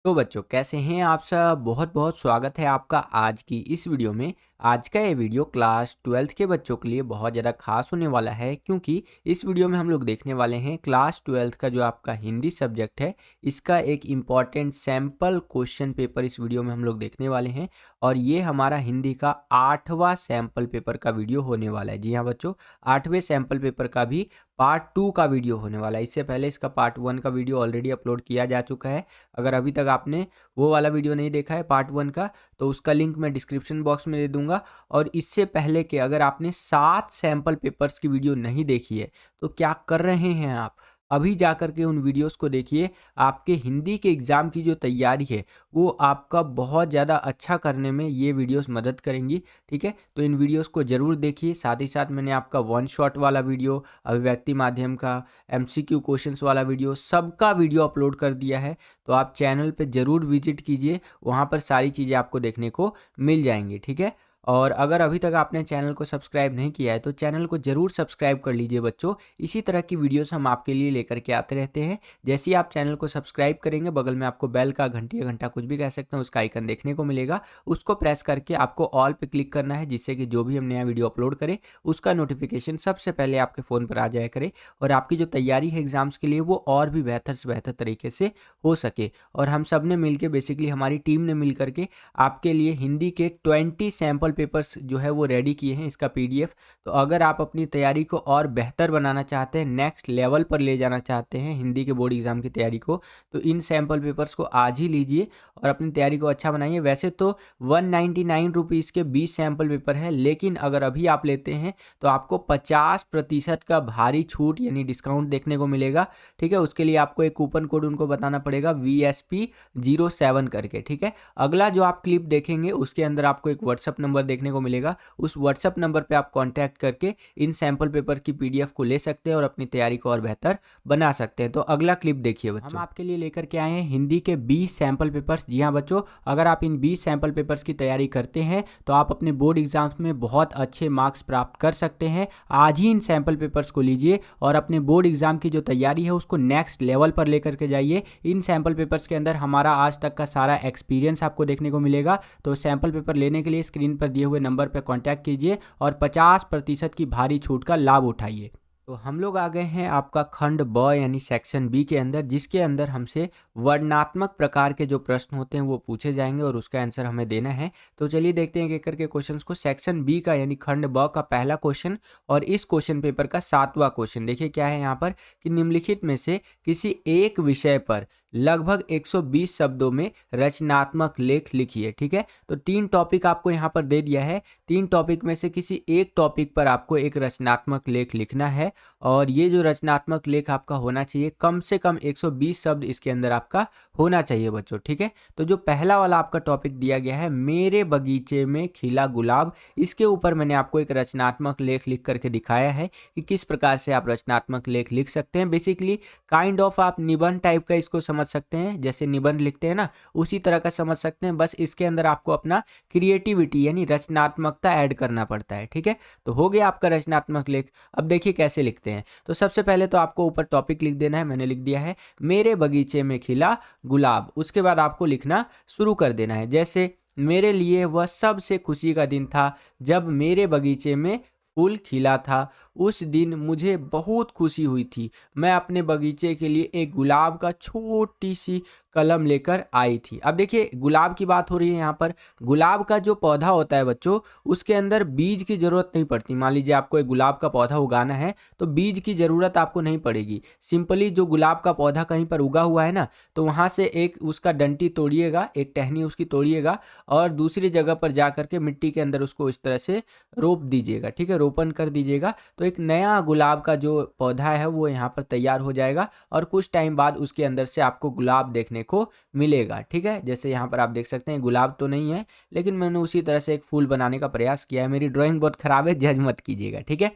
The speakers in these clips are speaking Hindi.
तो बच्चों कैसे हैं आप सब। बहुत बहुत स्वागत है आपका आज की इस वीडियो में। आज का ये वीडियो क्लास 12th के बच्चों के लिए बहुत ज़्यादा खास होने वाला है, क्योंकि इस वीडियो में हम लोग देखने वाले हैं क्लास 12th का जो आपका हिंदी सब्जेक्ट है, इसका एक इम्पॉर्टेंट सैम्पल क्वेश्चन पेपर इस वीडियो में हम लोग देखने वाले हैं। और ये हमारा हिंदी का 8वां सैम्पल पेपर का वीडियो होने वाला है। जी हाँ बच्चों, 8वें सैम्पल पेपर का भी पार्ट 2 का वीडियो होने वाला है। इससे पहले इसका पार्ट 1 का वीडियो ऑलरेडी अपलोड किया जा चुका है। अगर अभी तक आपने वो वाला वीडियो नहीं देखा है पार्ट 1 का, तो उसका लिंक मैं डिस्क्रिप्शन बॉक्स में दे दूंगा। और इससे पहले के अगर आपने 7 सैम्पल पेपर्स की वीडियो नहीं देखी है, तो क्या कर रहे हैं आप, अभी जा कर के उन वीडियोस को देखिए। आपके हिंदी के एग्ज़ाम की जो तैयारी है, वो आपका बहुत ज़्यादा अच्छा करने में ये वीडियोस मदद करेंगी। ठीक है, तो इन वीडियोस को ज़रूर देखिए। साथ ही साथ मैंने आपका वन शॉट वाला वीडियो, अभिव्यक्ति माध्यम का, एमसीक्यू क्वेश्चंस वाला वीडियो, सबका वीडियो अपलोड कर दिया है। तो आप चैनल पे ज़रूर विजिट कीजिए, वहाँ पर सारी चीज़ें आपको देखने को मिल जाएंगी। ठीक है, और अगर अभी तक आपने चैनल को सब्सक्राइब नहीं किया है, तो चैनल को ज़रूर सब्सक्राइब कर लीजिए बच्चों। इसी तरह की वीडियोस हम आपके लिए लेकर के आते रहते हैं। जैसे ही आप चैनल को सब्सक्राइब करेंगे, बगल में आपको बेल का, घंटी या घंटा कुछ भी कह सकते हैं, उसका आइकन देखने को मिलेगा। उसको प्रेस करके आपको ऑल पे क्लिक करना है, जिससे कि जो भी हम नया वीडियो अपलोड करें, उसका नोटिफिकेशन सबसे पहले आपके फ़ोन पर आ जाया करे, और आपकी जो तैयारी है एग्ज़ाम्स के लिए, वो और भी बेहतर से बेहतर तरीके से हो सके। और हम सब ने मिल के, बेसिकली हमारी टीम ने मिल करके आपके लिए हिंदी के 20 सैम्पल पेपर्स जो है वो रेडी किए हैं, इसका पीडीएफ। तो अगर आप अपनी तैयारी को और बेहतर बनाना चाहते हैं, नेक्स्ट लेवल पर ले जाना चाहते हैं हिंदी के बोर्ड एग्जाम की तैयारी को, तो इन सैम्पल पेपर्स को आज ही लीजिए और अपनी तैयारी को अच्छा बनाइए। वैसे तो 199 रुपीज़ के 20 सैम्पल पेपर है, लेकिन अगर अभी आप लेते हैं तो आपको 50% का भारी छूट यानी डिस्काउंट देखने को मिलेगा। ठीक है, उसके लिए आपको एक कूपन कोड उनको बताना पड़ेगा, VSP07 करके। ठीक है, अगला जो आप क्लिप देखेंगे उसके अंदर आपको एक व्हाट्सअप नंबर देखने को मिलेगा। उस व्हाट्सअप नंबर पे आप कांटेक्ट करके इन सैंपल पेपर की पीडीएफ को ले सकते हैं और अपनी तैयारी को और बेहतर बना सकते हैं। तो अगला क्लिप देखिए बच्चों। हम आपके लिए लेकर के आए हैं हिंदी के 20 सैंपल पेपर्स। जी हाँ बच्चों, अगर आप इन 20 सैंपल पेपर्स की तैयारी करते हैं, तो आप अपने बोर्ड एग्जाम्स में बहुत अच्छे मार्क्स प्राप्त कर सकते हैं। आज ही इन सैंपल पेपर्स को लीजिए और अपने बोर्ड एग्जाम की जो तैयारी है उसको नेक्स्ट लेवल पर लेकर के जाइए। इन सैंपल पेपर्स के अंदर हमारा आज तक का सारा एक्सपीरियंस आपको देखने को मिलेगा। तो सैंपल पेपर लेने के लिए स्क्रीन पर दिए हुए नंबर पर कांटेक्ट कीजिए और 50% की भारी छूट का लाभ उठाइए। तो हम लोग आ गए हैं आपका खंड ब यानी सेक्शन बी के अंदर, जिसके अंदर हमसे वर्णनात्मक प्रकार के जो प्रश्न होते हैं वो पूछे जाएंगे और उसका आंसर हमें देना है। तो चलिए देखते हैं एक करके क्वेश्चंस को। सेक्शन बी का यानी खंड ब का पहला क्वेश्चन और इस क्वेश्चन पेपर का 7वां क्वेश्चन। देखिए क्या है यहाँ पर कि निम्नलिखित में से किसी एक विषय पर लगभग 120 शब्दों में रचनात्मक लेख लिखिए। ठीक है, तो 3 टॉपिक आपको यहाँ पर दे दिया है। 3 टॉपिक में से किसी एक टॉपिक पर आपको एक रचनात्मक लेख लिखना है, और ये जो रचनात्मक लेख आपका होना चाहिए, कम से कम 120 शब्द इसके अंदर आपका होना चाहिए बच्चों। ठीक है, तो जो पहला वाला आपका टॉपिक दिया गया है, मेरे बगीचे में खिला गुलाब, इसके ऊपर मैंने आपको एक रचनात्मक लेख लिख करके दिखाया है कि किस प्रकार से आप रचनात्मक लेख लिख सकते हैं। बेसिकली काइंड ऑफ आप निबंध टाइप का इसको समझ सकते हैं, जैसे निबंध लिखते हैं ना, उसी तरह का समझ सकते हैं। बस इसके अंदर आपको अपना क्रिएटिविटी यानी रचनात्मकता ऐड करना पड़ता है। ठीक है, तो हो गया आपका रचनात्मक लेख। अब देखिए कैसे लिखते हैं। तो सबसे पहले तो आपको ऊपर टॉपिक लिख देना है, मैंने लिख दिया है मेरे बगीचे में खिला गुलाब। उसके बाद आपको लिखना शुरू कर देना है, जैसे मेरे लिए वह सबसे खुशी का दिन था जब मेरे बगीचे में फूल खिला था। उस दिन मुझे बहुत खुशी हुई थी। मैं अपने बगीचे के लिए एक गुलाब का छोटी सी कलम लेकर आई थी। अब देखिए गुलाब की बात हो रही है यहाँ पर। गुलाब का जो पौधा होता है बच्चों, उसके अंदर बीज की ज़रूरत नहीं पड़ती। मान लीजिए आपको एक गुलाब का पौधा उगाना है, तो बीज की ज़रूरत आपको नहीं पड़ेगी। सिंपली जो गुलाब का पौधा कहीं पर उगा हुआ है ना, तो वहाँ से एक उसका डंटी तोड़िएगा, एक टहनी उसकी तोड़िएगा, और दूसरी जगह पर जा करके मिट्टी के अंदर उसको इस तरह से रोप दीजिएगा। ठीक है, रोपण कर दीजिएगा, तो एक नया गुलाब का जो पौधा है वो यहाँ पर तैयार हो जाएगा, और कुछ टाइम बाद उसके अंदर से आपको गुलाब देखने को मिलेगा। ठीक है, जैसे यहाँ पर आप देख सकते हैं गुलाब तो नहीं है, लेकिन मैंने उसी तरह से एक फूल बनाने का प्रयास किया है। मेरी ड्राइंग बहुत खराब है, जज मत कीजिएगा। ठीक है,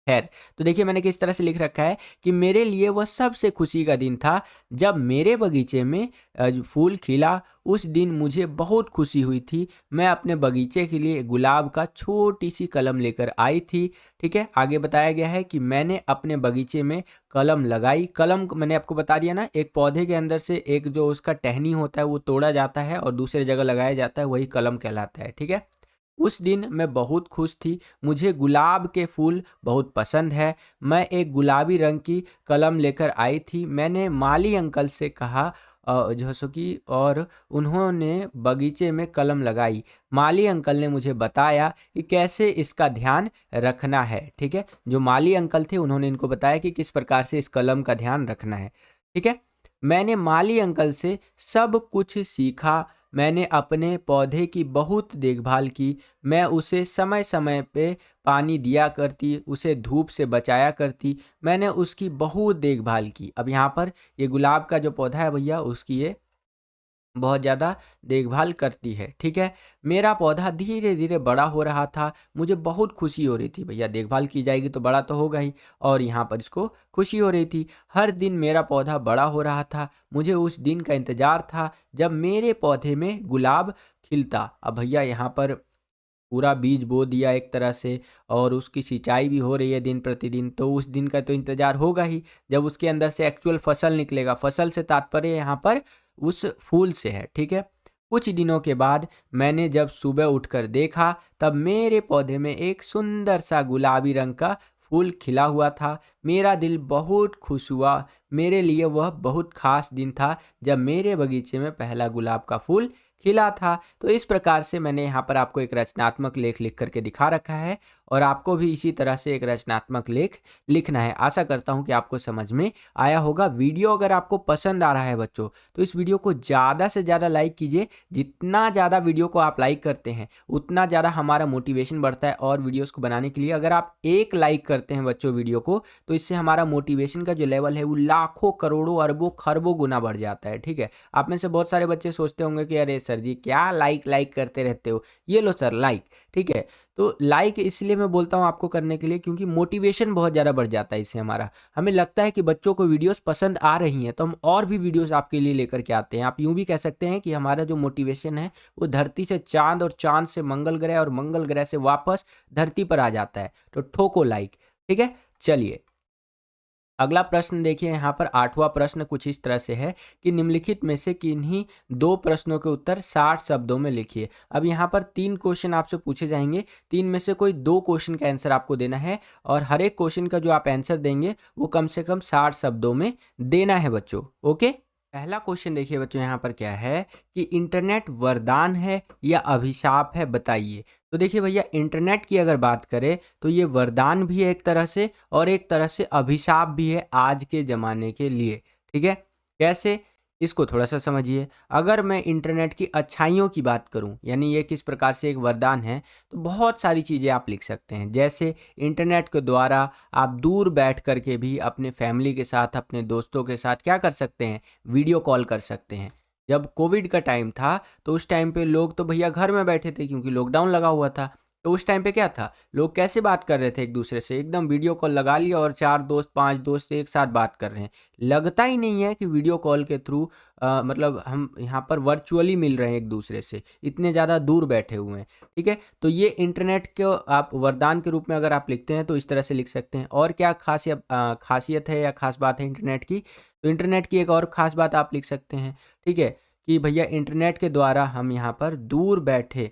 खैर, तो देखिए मैंने किस तरह से लिख रखा है कि मेरे लिए वह सबसे खुशी का दिन था जब मेरे बगीचे में जो फूल खिला। उस दिन मुझे बहुत खुशी हुई थी। मैं अपने बगीचे के लिए गुलाब का छोटी सी कलम लेकर आई थी। ठीक है, आगे बताया गया है कि मैंने अपने बगीचे में कलम लगाई। कलम मैंने आपको बता दिया ना, एक पौधे के अंदर से एक जो उसका टहनी होता है वो तोड़ा जाता है और दूसरे जगह लगाया जाता है, वही कलम कहलाता है। ठीक है, उस दिन मैं बहुत खुश थी। मुझे गुलाब के फूल बहुत पसंद है। मैं एक गुलाबी रंग की कलम लेकर आई थी। मैंने माली अंकल से कहा जो सो कि और उन्होंने बगीचे में कलम लगाई। माली अंकल ने मुझे बताया कि कैसे इसका ध्यान रखना है। ठीक है, जो माली अंकल थे उन्होंने इनको बताया कि किस प्रकार से इस कलम का ध्यान रखना है। ठीक है, मैंने माली अंकल से सब कुछ सीखा। मैंने अपने पौधे की बहुत देखभाल की। मैं उसे समय समय पे पानी दिया करती, उसे धूप से बचाया करती। मैंने उसकी बहुत देखभाल की। अब यहाँ पर ये गुलाब का जो पौधा है भैया, उसकी ये बहुत ज़्यादा देखभाल करती है। ठीक है, मेरा पौधा धीरे धीरे बड़ा हो रहा था। मुझे बहुत खुशी हो रही थी, भैया देखभाल की जाएगी तो बड़ा तो होगा ही, और यहाँ पर इसको खुशी हो रही थी। हर दिन मेरा पौधा बड़ा हो रहा था। मुझे उस दिन का इंतज़ार था जब मेरे पौधे में गुलाब खिलता। अब भैया यहाँ पर पूरा बीज बो दिया एक तरह से, और उसकी सिंचाई भी हो रही है दिन प्रतिदिन, तो उस दिन का तो इंतज़ार होगा ही जब उसके अंदर से एक्चुअल फसल निकलेगा। फसल से तात्पर्य यहाँ पर उस फूल से है। ठीक है, कुछ दिनों के बाद मैंने जब सुबह उठकर देखा, तब मेरे पौधे में एक सुंदर सा गुलाबी रंग का फूल खिला हुआ था। मेरा दिल बहुत खुश हुआ। मेरे लिए वह बहुत खास दिन था जब मेरे बगीचे में पहला गुलाब का फूल खिला था। तो इस प्रकार से मैंने यहाँ पर आपको एक रचनात्मक लेख लिख करके दिखा रखा है, और आपको भी इसी तरह से एक रचनात्मक लेख लिखना है। आशा करता हूँ कि आपको समझ में आया होगा। वीडियो अगर आपको पसंद आ रहा है बच्चों, तो इस वीडियो को ज़्यादा से ज़्यादा लाइक कीजिए। जितना ज़्यादा वीडियो को आप लाइक करते हैं, उतना ज़्यादा हमारा मोटिवेशन बढ़ता है और वीडियोज़ को बनाने के लिए। अगर आप एक लाइक करते हैं बच्चों वीडियो को, तो इससे हमारा मोटिवेशन का जो लेवल है वो लाखों करोड़ों अरबों खरबों गुना बढ़ जाता है। ठीक है, आप में से बहुत सारे बच्चे सोचते होंगे कि अरे सर जी क्या लाइक लाइक करते रहते हो, ये लो सर लाइक। ठीक है, तो लाइक इसलिए मैं बोलता हूँ आपको करने के लिए क्योंकि मोटिवेशन बहुत ज़्यादा बढ़ जाता है इससे हमारा। हमें लगता है कि बच्चों को वीडियोस पसंद आ रही हैं, तो हम और भी वीडियोस आपके लिए लेकर के आते हैं। आप यूँ भी कह सकते हैं कि हमारा जो मोटिवेशन है वो धरती से चाँद और चाँद से मंगल ग्रह और मंगल ग्रह से वापस धरती पर आ जाता है। तो ठोको लाइक। ठीक है, चलिए अगला प्रश्न देखिए। यहाँ पर 8वां प्रश्न कुछ इस तरह से है कि निम्नलिखित में से किन्हीं 2 प्रश्नों के उत्तर 60 शब्दों में लिखिए। अब यहाँ पर 3 क्वेश्चन आपसे पूछे जाएंगे। 3 में से कोई 2 क्वेश्चन का आंसर आपको देना है, और हर एक क्वेश्चन का जो आप आंसर देंगे वो कम से कम 60 शब्दों में देना है बच्चों। ओके, पहला क्वेश्चन देखिए बच्चों, यहाँ पर क्या है कि इंटरनेट वरदान है या अभिशाप है, बताइए। तो देखिए भैया, इंटरनेट की अगर बात करें तो ये वरदान भी है एक तरह से, और एक तरह से अभिशाप भी है आज के ज़माने के लिए। ठीक है, कैसे, इसको थोड़ा सा समझिए। अगर मैं इंटरनेट की अच्छाइयों की बात करूं, यानी ये किस प्रकार से एक वरदान है, तो बहुत सारी चीज़ें आप लिख सकते हैं। जैसे इंटरनेट के द्वारा आप दूर बैठ कर के भी अपने फैमिली के साथ, अपने दोस्तों के साथ क्या कर सकते हैं, वीडियो कॉल कर सकते हैं। जब कोविड का टाइम था तो उस टाइम पे लोग तो भैया घर में बैठे थे क्योंकि लॉकडाउन लगा हुआ था। तो उस टाइम पे क्या था, लोग कैसे बात कर रहे थे एक दूसरे से, एकदम वीडियो कॉल लगा लिया और 4 दोस्त 5 दोस्त एक साथ बात कर रहे हैं। लगता ही नहीं है कि वीडियो कॉल के थ्रू मतलब हम यहाँ पर वर्चुअली मिल रहे हैं एक दूसरे से, इतने ज़्यादा दूर बैठे हुए हैं। ठीक है, तो ये इंटरनेट को आप वरदान के रूप में अगर आप लिखते हैं तो इस तरह से लिख सकते हैं। और क्या खासियत है या खास बात है इंटरनेट की, तो इंटरनेट की एक और ख़ास बात आप लिख सकते हैं। ठीक है, कि भैया इंटरनेट के द्वारा हम यहाँ पर दूर बैठे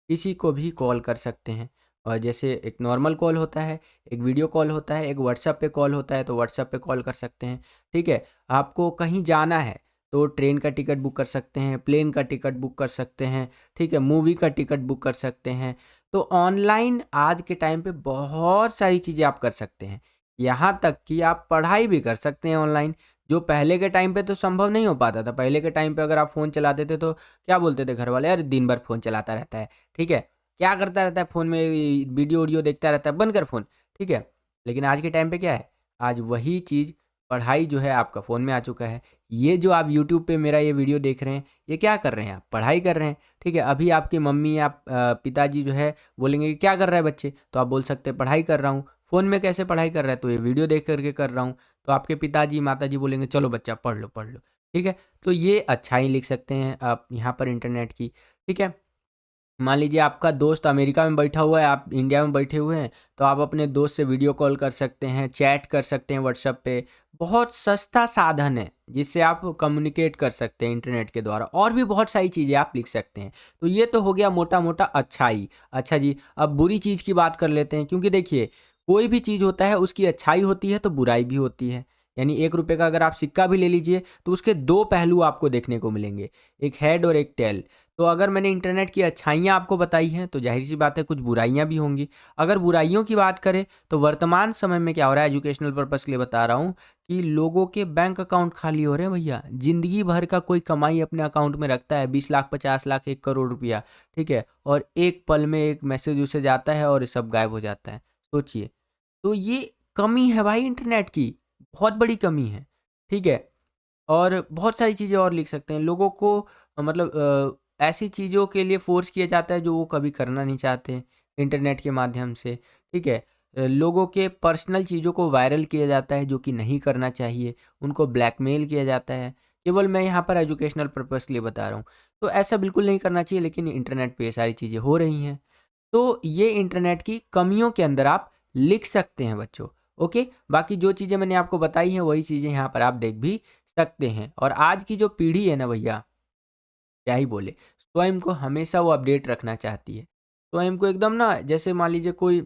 किसी को भी कॉल कर सकते हैं। और जैसे एक नॉर्मल कॉल होता है, एक वीडियो कॉल होता है, एक व्हाट्सएप पे कॉल होता है, तो व्हाट्सएप पे कॉल कर सकते हैं। ठीक है, आपको कहीं जाना है तो ट्रेन का टिकट बुक कर सकते हैं, प्लेन का टिकट बुक कर सकते हैं। ठीक है, मूवी का टिकट बुक कर सकते हैं। तो ऑनलाइन आज के टाइम पे बहुत सारी चीज़ें आप कर सकते हैं। यहाँ तक कि आप पढ़ाई भी कर सकते हैं ऑनलाइन, जो पहले के टाइम पे तो संभव नहीं हो पाता था। पहले के टाइम पे अगर आप फ़ोन चलाते थे तो क्या बोलते थे घर वाले, अरे दिन भर फ़ोन चलाता रहता है। ठीक है, क्या करता रहता है फ़ोन में, वीडियो वीडियो देखता रहता है, बंद कर फ़ोन। ठीक है, लेकिन आज के टाइम पे क्या है, आज वही चीज़ पढ़ाई जो है आपका फ़ोन में आ चुका है। ये जो आप यूट्यूब पे मेरा ये वीडियो देख रहे हैं, ये क्या कर रहे हैं, आप पढ़ाई कर रहे हैं। ठीक है, अभी आपकी मम्मी या पिताजी जो है बोलेंगे कि क्या कर रहा है बच्चे, तो आप बोल सकते हैं पढ़ाई कर रहा हूँ। फ़ोन में कैसे पढ़ाई कर रहा है? तो ये वीडियो देख कर के कर रहा हूँ। तो आपके पिताजी, माताजी बोलेंगे चलो बच्चा पढ़ लो, पढ़ लो। ठीक है? तो ये अच्छाई लिख सकते हैं आप यहाँ पर इंटरनेट की। ठीक है? मान लीजिए आपका दोस्त अमेरिका में बैठा हुआ है, आप इंडिया में बैठे हुए हैं, तो आप अपने दोस्त से वीडियो कॉल कर सकते हैं, चैट कर सकते हैं व्हाट्सएप पे। बहुत सस्ता साधन है, जिससे आप कम्युनिकेट कर सकते हैं इंटरनेट के द्वारा, और भी बहुत सारी चीज़ें आप लिख सकते हैं। तो ये तो हो गया मोटा-मोटा अच्छाई। अच्छा जी, अब बुरी चीज़ की बात कर लेते हैं, क्योंकि देखिए, कोई भी चीज़ होता है उसकी अच्छाई होती है तो बुराई भी होती है। यानी ₹1 का अगर आप सिक्का भी ले लीजिए, तो उसके 2 पहलू आपको देखने को मिलेंगे, एक हेड और एक टेल। तो अगर मैंने इंटरनेट की अच्छाइयाँ आपको बताई हैं, तो ज़ाहिर-सी बात है कुछ बुराइयाँ भी होंगी। अगर बुराइयों की बात करें, तो वर्तमान समय में क्या हो रहा है, एजुकेशनल पर्पज़ के लिए बता रहा हूँ, कि लोगों के बैंक अकाउंट खाली हो रहे हैं भैया। ज़िंदगी भर का कोई कमाई अपने अकाउंट में रखता है, 20 लाख, 50 लाख, 1 करोड़ रुपया, ठीक है? और एक पल में एक मैसेज-वैसेज आता है और ये सब गायब हो जाता है। सोचिए, तो ये कमी है भाई इंटरनेट की, बहुत बड़ी कमी है, ठीक है? और बहुत सारी चीज़ें और लिख सकते हैं। लोगों को मतलब ऐसी चीज़ों के लिए फ़ोर्स किया जाता है जो वो कभी करना नहीं चाहते इंटरनेट के माध्यम से, ठीक है? लोगों के पर्सनल चीज़ों को वायरल किया जाता है जो कि नहीं करना चाहिए, उनको ब्लैकमेल किया जाता है। केवल मैं यहाँ पर एजुकेशनल पर्पज़ के लिए बता रहा हूँ। तो ऐसा बिल्कुल नहीं करना चाहिए, लेकिन इंटरनेट पे ये सारी चीज़ें हो रही हैं। तो ये इंटरनेट की कमियों के अंदर आप लिख सकते हैं बच्चों, ओके? बाकी जो चीज़ें मैंने आपको बताई हैं वही चीज़ें यहाँ पर आप देख भी सकते हैं। और आज की जो पीढ़ी है ना भैया, क्या ही बोले, स्वयं को हमेशा वो अपडेट रखना चाहती है। स्वयं को एकदम ना, जैसे मान लीजिए कोई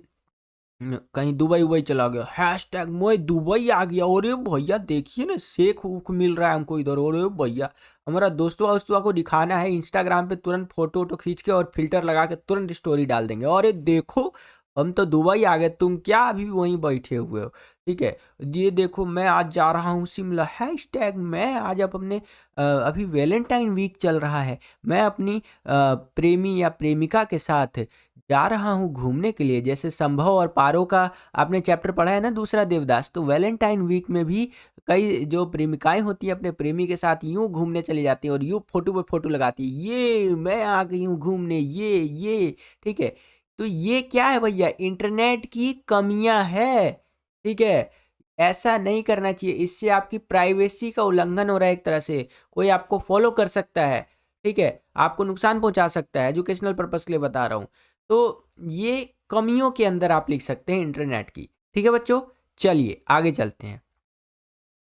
कहीं दुबई-वुबई चला गया, हैशटैग मैं दुबई आ गया, अरे भैया देखिए ना शेख-वूख मिल रहा है हमको इधर, अरे भैया हमारा दोस्तों-वोस्तों को दिखाना है इंस्टाग्राम पे, तुरंत फ़ोटो-वोटो खींच के और फ़िल्टर लगा के तुरंत स्टोरी डाल देंगे, अरे देखो हम तो दुबई आ गए, तुम क्या अभी भी वहीं बैठे हुए हो, ठीक है? ये देखो मैं आज जा रहा हूँ शिमला, हैशटैग मैं आज अपने अभी वैलेंटाइन वीक चल रहा है, मैं अपनी प्रेमी या प्रेमिका के साथ जा रहा हूँ घूमने के लिए। जैसे संभव और पारो का आपने चैप्टर पढ़ा है ना दूसरा देवदास, तो वैलेंटाइन वीक में भी कई जो प्रेमिकाएँ होती हैं अपने प्रेमी के साथ यूँ घूमने चली जाती हैं और यूँ फ़ोटो पे फ़ोटो लगाती हैं, ये मैं आ गई हूँ घूमने, ये, ठीक है? तो ये क्या है भैया, इंटरनेट की कमियाँ हैं, ठीक है? ऐसा नहीं करना चाहिए, इससे आपकी प्राइवेसी का उल्लंघन हो रहा है एक तरह से। कोई आपको फ़ॉलो कर सकता है, ठीक है? आपको नुकसान पहुँचा सकता है, एजुकेशनल पर्पज़ के लिए बता रहा हूँ। तो ये कमियों के अंदर आप लिख सकते हैं इंटरनेट की। ठीक है बच्चों? चलिए आगे चलते हैं।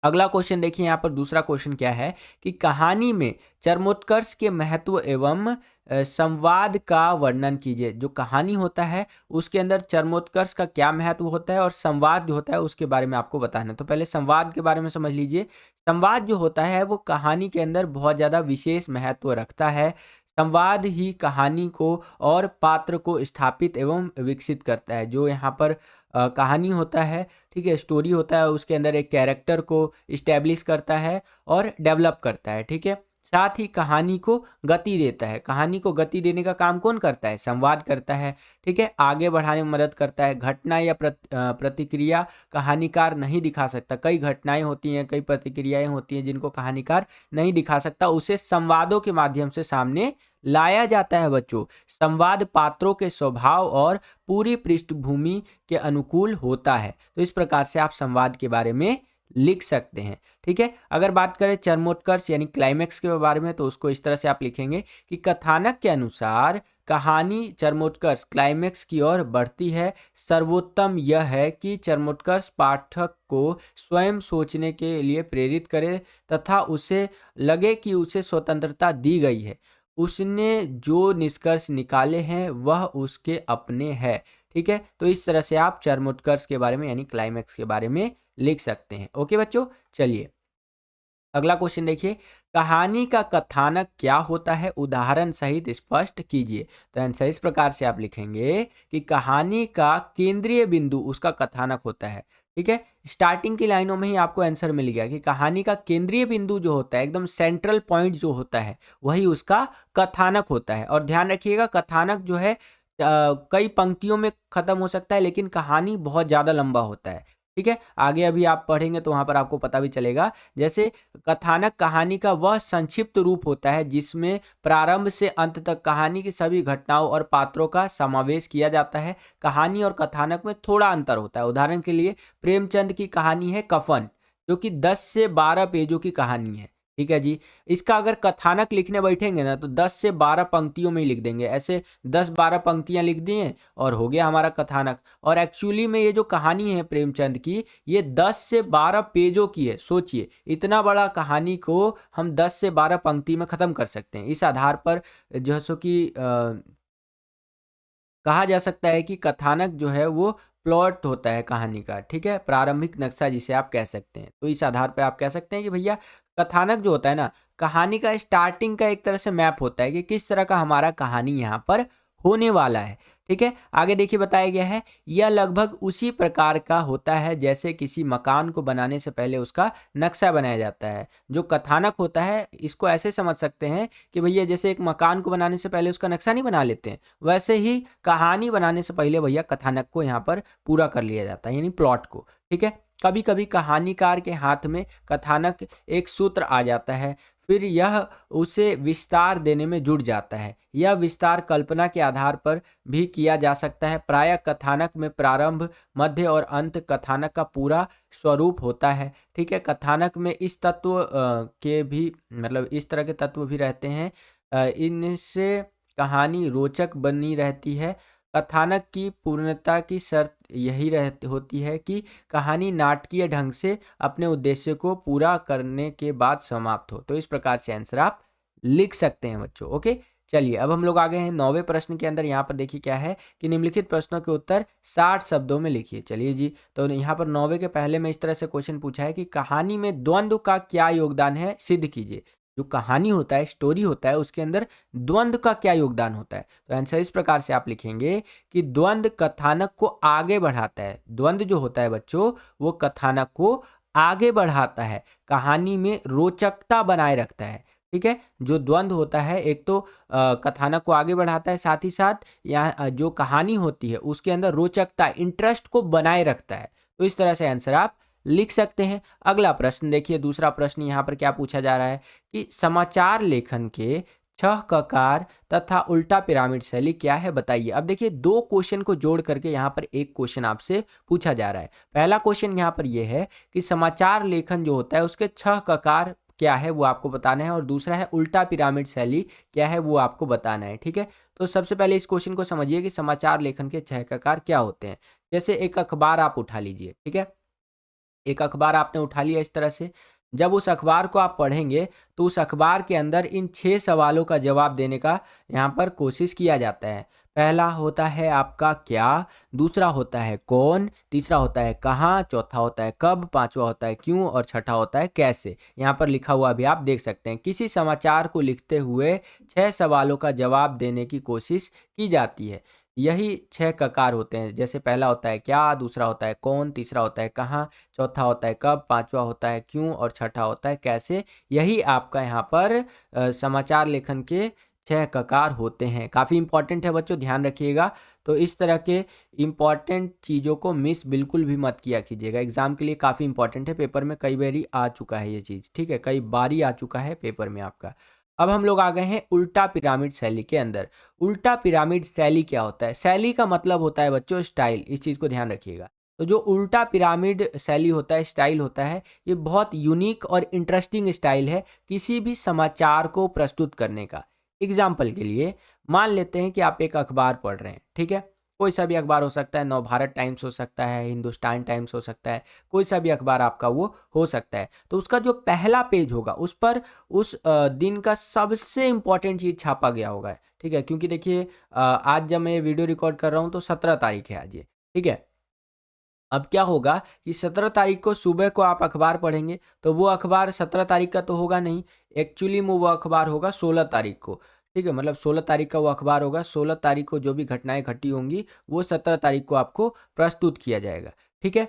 अगला क्वेश्चन देखिए, यहाँ पर दूसरा क्वेश्चन क्या है कि कहानी में चरमोत्कर्ष के महत्व एवं संवाद का वर्णन कीजिए। जो कहानी होता है उसके अंदर चरमोत्कर्ष का क्या महत्व होता है और संवाद जो होता है उसके बारे में आपको बताना है। तो पहले संवाद के बारे में समझ लीजिए। संवाद जो होता है वो कहानी के अंदर बहुत ज़्यादा विशेष महत्व रखता है। संवाद ही कहानी को और पात्र को स्थापित एवं विकसित करता है। जो यहाँ पर कहानी होता है, ठीक है, स्टोरी होता है, उसके अंदर एक कैरेक्टर को इस्टेब्लिश करता है और डेवलप करता है, ठीक है। साथ ही कहानी को गति देता है। कहानी को गति देने का काम कौन करता है? संवाद करता है, ठीक है। आगे बढ़ाने में मदद करता है। घटना या प्रतिक्रिया कहानीकार नहीं दिखा सकता। कई घटनाएं होती हैं, कई प्रतिक्रियाएं होती हैं जिनको कहानीकार नहीं दिखा सकता, उसे संवादों के माध्यम से सामने लाया जाता है बच्चों। संवाद पात्रों के स्वभाव और पूरी पृष्ठभूमि के अनुकूल होता है। तो इस प्रकार से आप संवाद के बारे में लिख सकते हैं, ठीक है। अगर बात करें चरमोत्कर्ष यानी क्लाइमैक्स के बारे में, तो उसको इस तरह से आप लिखेंगे कि कथानक के अनुसार कहानी चरमोत्कर्ष क्लाइमैक्स की ओर बढ़ती है। सर्वोत्तम यह है कि चरमोत्कर्ष पाठक को स्वयं सोचने के लिए प्रेरित करे तथा उसे लगे कि उसे स्वतंत्रता दी गई है। उसने जो निष्कर्ष निकाले हैं वह उसके अपने हैं, ठीक है। तो इस तरह से आप चरमोत्कर्ष के बारे में यानी क्लाइमैक्स के बारे में लिख सकते हैं। ओके बच्चों, चलिए अगला क्वेश्चन देखिए, कहानी का कथानक क्या होता है, उदाहरण सहित स्पष्ट कीजिए। तो आंसर इस प्रकार से आप लिखेंगे कि कहानी का केंद्रीय बिंदु उसका कथानक होता है, ठीक है। स्टार्टिंग की लाइनों में ही आपको आंसर मिल गया कि कहानी का केंद्रीय बिंदु जो होता है, एकदम सेंट्रल पॉइंट जो होता है, वही उसका कथानक होता है। और ध्यान रखिएगा कथानक जो है कई पंक्तियों में खत्म हो सकता है, लेकिन कहानी बहुत ज़्यादा लंबा होता है। ठीक है, आगे अभी आप पढ़ेंगे तो वहां पर आपको पता भी चलेगा। जैसे कथानक कहानी का वह संक्षिप्त रूप होता है जिसमें प्रारंभ से अंत तक कहानी की सभी घटनाओं और पात्रों का समावेश किया जाता है। कहानी और कथानक में थोड़ा अंतर होता है। उदाहरण के लिए प्रेमचंद की कहानी है कफन, जो कि 10 से 12 पेजों की कहानी है। ठीक है जी। इसका अगर कथानक लिखने बैठेंगे ना तो 10 से 12 पंक्तियों में ही लिख देंगे। ऐसे 10-12 पंक्तियां लिख दिए और हो गया हमारा कथानक। और एक्चुअली में ये जो कहानी है प्रेमचंद की, ये 10 से 12 पेजों की है। सोचिए, इतना बड़ा कहानी को हम 10 से 12 पंक्ति में ख़त्म कर सकते हैं। इस आधार पर जो है सो कि कहा जा सकता है कि कथानक जो है वो प्लॉट होता है कहानी का। ठीक है, प्रारंभिक नक्शा जिसे आप कह सकते हैं। तो इस आधार पे आप कह सकते हैं कि भैया कथानक जो होता है ना, कहानी का स्टार्टिंग का एक तरह से मैप होता है कि किस तरह का हमारा कहानी यहाँ पर होने वाला है। ठीक है, आगे देखिए बताया गया है, यह लगभग उसी प्रकार का होता है जैसे किसी मकान को बनाने से पहले उसका नक्शा बनाया जाता है। जो कथानक होता है इसको ऐसे समझ सकते हैं कि भैया जैसे एक मकान को बनाने से पहले उसका नक्शा नहीं बना लेते हैं, वैसे ही कहानी बनाने से पहले भैया कथानक को यहाँ पर पूरा कर लिया जाता है, यानी प्लॉट को। ठीक है, कभी कभी कहानीकार के हाथ में कथानक एक सूत्र आ जाता है, फिर यह उसे विस्तार देने में जुट जाता है। यह विस्तार कल्पना के आधार पर भी किया जा सकता है। प्रायः कथानक में प्रारंभ, मध्य और अंत कथानक का पूरा स्वरूप होता है। ठीक है, कथानक में इस तत्व के भी मतलब इस तरह के तत्व भी रहते हैं। इनसे कहानी रोचक बनी रहती है। कथानक की पूर्णता की शर्त यही होती है कि कहानी नाटकीय ढंग से अपने उद्देश्य को पूरा करने के बाद समाप्त हो। तो इस प्रकार से आंसर आप लिख सकते हैं बच्चों। ओके, चलिए अब हम लोग आ गए हैं 9वें प्रश्न के अंदर। यहाँ पर देखिए क्या है कि निम्नलिखित प्रश्नों के उत्तर 60 शब्दों में लिखिए। चलिए जी, तो यहाँ पर 9वें के पहले में इस तरह से क्वेश्चन पूछा है कि कहानी में द्वंद्व का क्या योगदान है, सिद्ध कीजिए। जो कहानी होता है, स्टोरी होता है, उसके अंदर द्वंद्व का क्या योगदान होता है। तो आंसर इस प्रकार से आप लिखेंगे कि द्वंद्व कथानक को आगे बढ़ाता है। द्वंद्व जो होता है बच्चों, वो कथानक को आगे बढ़ाता है, कहानी में रोचकता बनाए रखता है। ठीक है, जो द्वंद्व होता है एक तो कथानक को आगे बढ़ाता है, साथ ही साथ यहाँ जो कहानी होती है उसके अंदर रोचकता, इंटरेस्ट को बनाए रखता है। तो इस तरह से आंसर आप लिख सकते हैं। अगला प्रश्न देखिए, दूसरा प्रश्न यहाँ पर क्या पूछा जा रहा है कि समाचार लेखन के 6 ककार तथा उल्टा पिरामिड शैली क्या है, बताइए। अब देखिए 2 क्वेश्चन को जोड़ करके यहाँ पर एक क्वेश्चन आपसे पूछा जा रहा है। पहला क्वेश्चन यहाँ पर यह है कि समाचार लेखन जो होता है उसके 6 ककार क्या है वो आपको बताना है, और दूसरा है उल्टा पिरामिड शैली क्या है वो आपको बताना है। ठीक है, तो सबसे पहले इस क्वेश्चन को समझिए कि समाचार लेखन के 6 ककार क्या होते हैं। जैसे एक अखबार आप उठा लीजिए। ठीक है, एक अखबार आपने उठा लिया इस तरह से। जब उस अखबार को आप पढ़ेंगे तो उस अखबार के अंदर इन 6 सवालों का जवाब देने का यहाँ पर कोशिश किया जाता है। पहला होता है आपका क्या, दूसरा होता है कौन, तीसरा होता है कहाँ, चौथा होता है कब, पांचवा होता है क्यों और छठा होता है कैसे। यहाँ पर लिखा हुआ भी आप देख सकते हैं। किसी समाचार को लिखते हुए 6 सवालों का जवाब देने की कोशिश की जाती है। यही 6 ककार होते हैं। जैसे पहला होता है क्या, दूसरा होता है कौन, तीसरा होता है कहाँ, चौथा होता है कब, पांचवा होता है क्यों और छठा होता है कैसे। यही आपका यहाँ पर समाचार लेखन के 6 ककार होते हैं। काफ़ी इंपॉर्टेंट है बच्चों, ध्यान रखिएगा। तो इस तरह के इंपॉर्टेंट चीज़ों को मिस बिल्कुल भी मत किया कीजिएगा। एग्जाम के लिए काफ़ी इंपॉर्टेंट है, पेपर में कई बारी आ चुका है ये चीज़। ठीक है, कई बारी आ चुका है पेपर में आपका। अब हम लोग आ गए हैं उल्टा पिरामिड शैली के अंदर। उल्टा पिरामिड शैली क्या होता है? शैली का मतलब होता है बच्चों स्टाइल, इस चीज़ को ध्यान रखिएगा। तो जो उल्टा पिरामिड शैली होता है, स्टाइल होता है, ये बहुत यूनिक और इंटरेस्टिंग स्टाइल है किसी भी समाचार को प्रस्तुत करने का। एग्जाम्पल के लिए मान लेते हैं कि आप एक अखबार पढ़ रहे हैं। ठीक है, कोई सा भी अखबार हो सकता है, नवभारत टाइम्स हो सकता है, हिंदुस्तान टाइम्स हो सकता है, कोई सा भी अखबार आपका वो हो सकता है। तो उसका जो पहला पेज होगा उस पर उस दिन का सबसे इम्पोर्टेंट चीज़ छापा गया होगा। ठीक है, क्योंकि देखिए आज जब मैं वीडियो रिकॉर्ड कर रहा हूँ तो 17 तारीख है आज ये। ठीक है, अब क्या होगा कि 17 तारीख को सुबह को आप अखबार पढ़ेंगे तो वो अखबार 17 तारीख का तो होगा नहीं, एक्चुअली में वो अखबार होगा 16 तारीख को। ठीक है, मतलब 16 तारीख का वो अखबार होगा। 16 तारीख को जो भी घटनाएं घटी होंगी वो 17 तारीख को आपको प्रस्तुत किया जाएगा। ठीक है,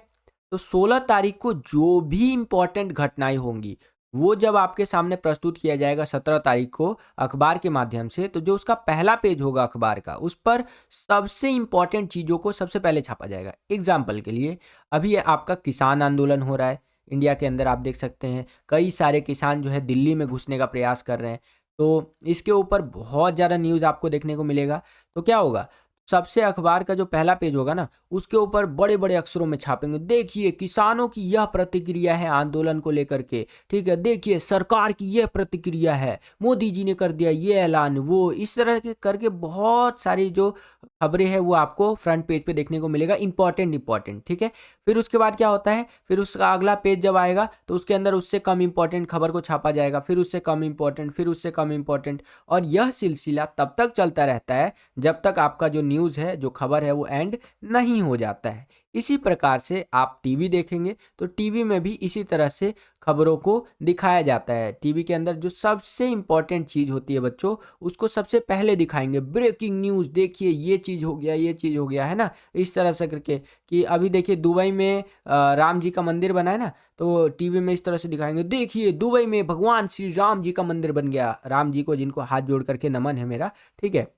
तो 16 तारीख को जो भी इम्पोर्टेंट घटनाएं होंगी वो जब आपके सामने प्रस्तुत किया जाएगा 17 तारीख को अखबार के माध्यम से, तो जो उसका पहला पेज होगा अखबार का, उस पर सबसे इम्पोर्टेंट चीज़ों को सबसे पहले छापा जाएगा। एग्जाम्पल के लिए अभी ये आपका किसान आंदोलन हो रहा है इंडिया के अंदर, आप देख सकते हैं कई सारे किसान जो है दिल्ली में घुसने का प्रयास कर रहे हैं। तो इसके ऊपर बहुत ज़्यादा न्यूज़ आपको देखने को मिलेगा। तो क्या होगा, सबसे अखबार का जो पहला पेज होगा ना, उसके ऊपर बड़े बड़े अक्षरों में छापेंगे, देखिए किसानों की यह प्रतिक्रिया है आंदोलन को लेकर के, ठीक है, देखिए सरकार की यह प्रतिक्रिया है, मोदी जी ने कर दिया ये ऐलान, वो इस तरह के करके बहुत सारी जो खबरें हैं वो आपको फ्रंट पेज पे देखने को मिलेगा, इंपॉर्टेंट इंपॉर्टेंट, ठीक है। फिर उसके बाद क्या होता है, फिर उसका अगला पेज जब आएगा तो उसके अंदर उससे कम इंपॉर्टेंट खबर को छापा जाएगा, फिर उससे कम इंपॉर्टेंट, फिर उससे कम इंपॉर्टेंट, और यह सिलसिला तब तक चलता रहता है जब तक आपका जो न्यूज़ है, जो खबर है, वो एंड नहीं हो जाता है। इसी प्रकार से आप टीवी देखेंगे तो टीवी में भी इसी तरह से खबरों को दिखाया जाता है। टीवी के अंदर जो सबसे इम्पोर्टेंट चीज़ होती है बच्चों, उसको सबसे पहले दिखाएंगे। ब्रेकिंग न्यूज़, देखिए ये चीज़ हो गया, ये चीज़ हो गया, है ना, इस तरह से करके। कि अभी देखिए दुबई में राम जी का मंदिर बना है ना, तो टीवी में इस तरह से दिखाएंगे, देखिए दुबई में भगवान श्री राम जी का मंदिर बन गया, राम जी को जिनको हाथ जोड़ करके नमन है मेरा, ठीक है।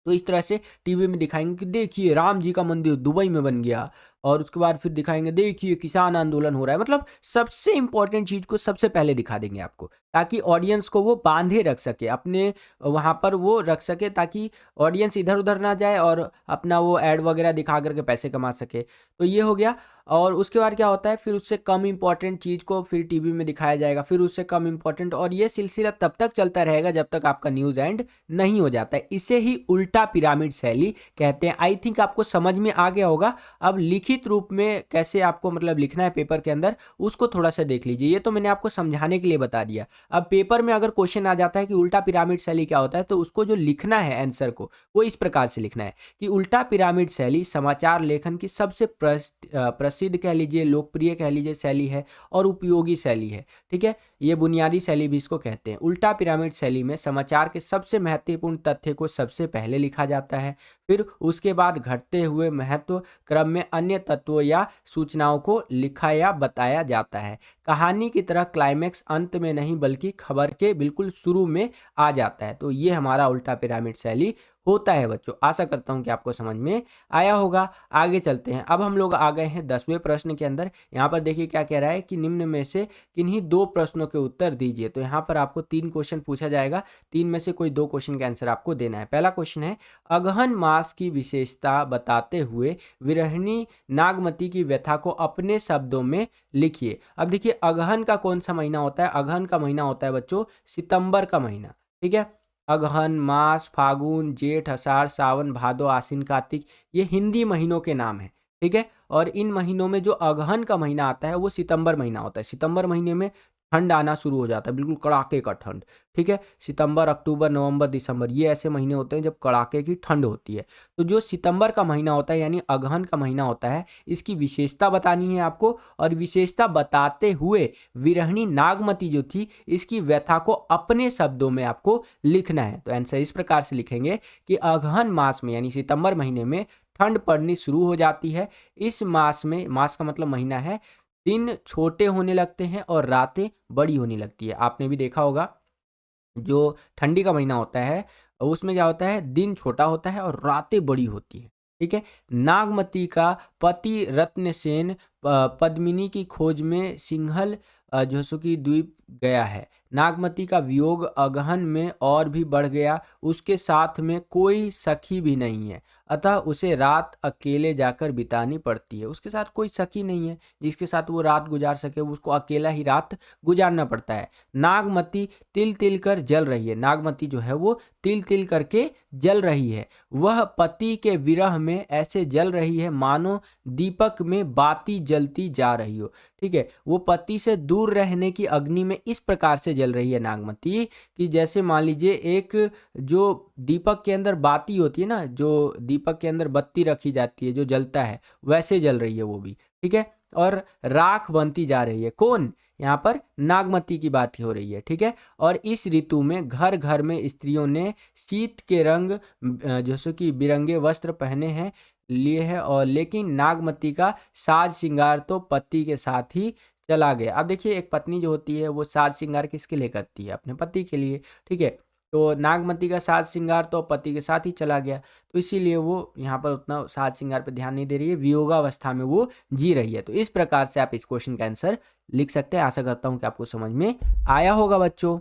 तो इस तरह से टीवी में दिखाएंगे कि देखिए राम जी का मंदिर दुबई में बन गया, और उसके बाद फिर दिखाएंगे देखिए किसान आंदोलन हो रहा है। मतलब सबसे इंपॉर्टेंट चीज़ को सबसे पहले दिखा देंगे आपको, ताकि ऑडियंस को वो बांधे रख सके, अपने वहाँ पर वो रख सके, ताकि ऑडियंस इधर उधर ना जाए और अपना वो ऐड वगैरह दिखा करके पैसे कमा सके। तो ये हो गया। और उसके बाद क्या होता है, फिर उससे कम इंपॉर्टेंट चीज़ को फिर टीवी में दिखाया जाएगा, फिर उससे कम इंपॉर्टेंट, और ये सिलसिला तब तक चलता रहेगा जब तक आपका न्यूज़ एंड नहीं हो जाता है। इसे ही उल्टा पिरामिड शैली कहते हैं। आई थिंक आपको समझ में आ गया होगा। अब लिखित रूप में कैसे आपको मतलब लिखना है पेपर के अंदर, उसको थोड़ा सा देख लीजिए। ये तो मैंने आपको समझाने के लिए बता दिया। अब पेपर में अगर क्वेश्चन आ जाता है कि उल्टा पिरामिड शैली क्या होता है, तो उसको जो लिखना है आंसर को, वो इस प्रकार से लिखना है कि उल्टा पिरामिड शैली समाचार लेखन की सबसे प्रसिद्ध कह लीजिए, लोकप्रिय कह लीजिए शैली है, और उपयोगी शैली है, ठीक है। ये बुनियादी शैली भी इसको कहते हैं। उल्टा पिरामिड शैली में समाचार के सबसे महत्वपूर्ण तथ्य को सबसे पहले लिखा जाता है, फिर उसके बाद घटते हुए महत्व क्रम में अन्य तत्वों या सूचनाओं को लिखा या बताया जाता है। कहानी की तरह क्लाइमैक्स अंत में नहीं बल्कि खबर के बिल्कुल शुरू में आ जाता है। तो ये हमारा उल्टा पिरामिड शैली होता है बच्चों। आशा करता हूँ कि आपको समझ में आया होगा। आगे चलते हैं। अब हम लोग आ गए हैं 10वें प्रश्न के अंदर। यहाँ पर देखिए क्या कह रहा है कि निम्न में से किन्हीं 2 प्रश्नों के उत्तर दीजिए। तो यहाँ पर आपको 3 क्वेश्चन पूछा जाएगा, 3 में से कोई 2 क्वेश्चन का आंसर आपको देना है। पहला क्वेश्चन है, अगहन मास की विशेषता बताते हुए विरहिणी नागमती की व्यथा को अपने शब्दों में लिखिए। अब देखिए अगहन का कौन सा महीना होता है? अगहन का महीना होता है बच्चों सितंबर का महीना, ठीक है। अगहन मास, फागुन, जेठ, आषाढ़, सावन, भादो, आश्विन, कार्तिक, ये हिंदी महीनों के नाम हैं, ठीक है। और इन महीनों में जो अगहन का महीना आता है वो सितंबर महीना होता है। सितंबर महीने में ठंड आना शुरू हो जाता है, बिल्कुल कड़ाके का ठंड, ठीक है। सितंबर, अक्टूबर, नवंबर, दिसंबर, ये ऐसे महीने होते हैं जब कड़ाके की ठंड होती है। तो जो सितंबर का महीना होता है यानी अगहन का महीना होता है, इसकी विशेषता बतानी है आपको, और विशेषता बताते हुए विरहिणी नागमती जो थी इसकी व्यथा को अपने शब्दों में आपको लिखना है। तो आंसर इस प्रकार से लिखेंगे कि अगहन मास में यानी सितंबर महीने में ठंड पड़नी शुरू हो जाती है। इस मास में, मास का मतलब महीना है, दिन छोटे होने लगते हैं और रातें बड़ी होने लगती है। आपने भी देखा होगा जो ठंडी का महीना होता है उसमें क्या होता है, दिन छोटा होता है और रातें बड़ी होती है, ठीक है। नागमती का पति रत्नसेन पद्मिनी की खोज में सिंघल जो सो कि द्वीप गया है। नागमती का वियोग अगहन में और भी बढ़ गया। उसके साथ में कोई सखी भी नहीं है, अतः उसे रात अकेले जाकर बितानी पड़ती है। उसके साथ कोई सखी नहीं है जिसके साथ वो रात गुजार सके, उसको अकेला ही रात गुजारना पड़ता है। नागमती तिल तिल कर जल रही है। नागमती जो है वो तिल तिल करके जल रही है। वह पति के विरह में ऐसे जल रही है मानो दीपक में बाती जलती जा रही हो, ठीक है। वो पति से दूर रहने की अग्नि में इस प्रकार से जल रही है नागमती कि जैसे मान लीजिए एक जो दीपक के अंदर बाती होती है ना, जो दीपक के अंदर बत्ती रखी जाती है जो जलता है, वैसे जल रही है वो भी, ठीक है। और राख बनती जा रही है। कौन? यहाँ पर नागमती की बात हो रही है, ठीक है। और इस ऋतु में घर घर में स्त्रियों ने शीत के रंग जैसे कि बिरंगे वस्त्र पहने हैं लिए हैं, और लेकिन नागमती का साज श्रृंगार तो पति के साथ ही चला गया। अब देखिए एक पत्नी जो होती है वो साज श्रृंगार किसके लिए करती है? अपने पति के लिए, ठीक है। तो नागमती का साज श्रृंगार तो पति के साथ ही चला गया, तो इसीलिए वो यहाँ पर उतना साज श्रृंगार पे ध्यान नहीं दे रही है, वियोगावस्था में वो जी रही है। तो इस प्रकार से आप इस क्वेश्चन का आंसर लिख सकते हैं। आशा करता हूँ कि आपको समझ में आया होगा बच्चों।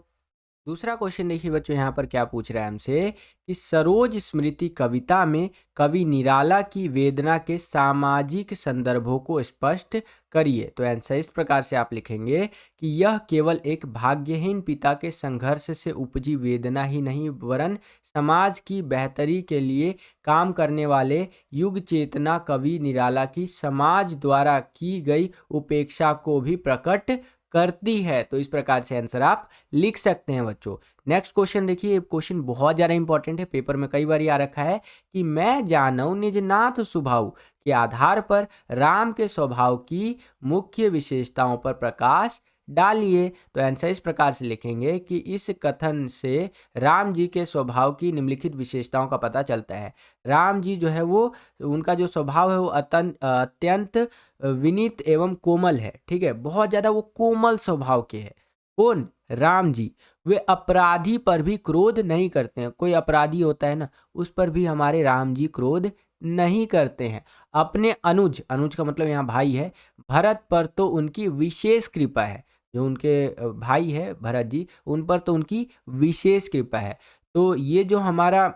दूसरा क्वेश्चन देखिए बच्चों, यहाँ पर क्या पूछ रहा है हमसे कि सरोज स्मृति कविता में कवि निराला की वेदना के सामाजिक संदर्भों को स्पष्ट करिए। तो आंसर इस प्रकार से आप लिखेंगे कि यह केवल एक भाग्यहीन पिता के संघर्ष से उपजी वेदना ही नहीं, वरन समाज की बेहतरी के लिए काम करने वाले युग चेतना कवि निराला की समाज द्वारा की गई उपेक्षा को भी प्रकट करती है। तो इस प्रकार से आंसर आप लिख सकते हैं बच्चों। नेक्स्ट क्वेश्चन देखिए, ये क्वेश्चन बहुत ज़्यादा इंपॉर्टेंट है, पेपर में कई बार आ रखा है कि मैं जानऊ निज नाथ स्वभाव के आधार पर राम के स्वभाव की मुख्य विशेषताओं पर प्रकाश डालिए। तो आंसर इस प्रकार से लिखेंगे कि इस कथन से राम जी के स्वभाव की निम्नलिखित विशेषताओं का पता चलता है। राम जी जो है वो, उनका जो स्वभाव है वो अत्यंत विनीत एवं कोमल है, ठीक है। बहुत ज़्यादा वो कोमल स्वभाव के हैं। कौन? राम जी। वे अपराधी पर भी क्रोध नहीं करते हैं। कोई अपराधी होता है ना, उस पर भी हमारे राम जी क्रोध नहीं करते हैं। अपने अनुज, अनुज का मतलब यहाँ भाई है, भरत पर तो उनकी विशेष कृपा है। जो उनके भाई है भरत जी, उन पर तो उनकी विशेष कृपा है। तो ये जो हमारा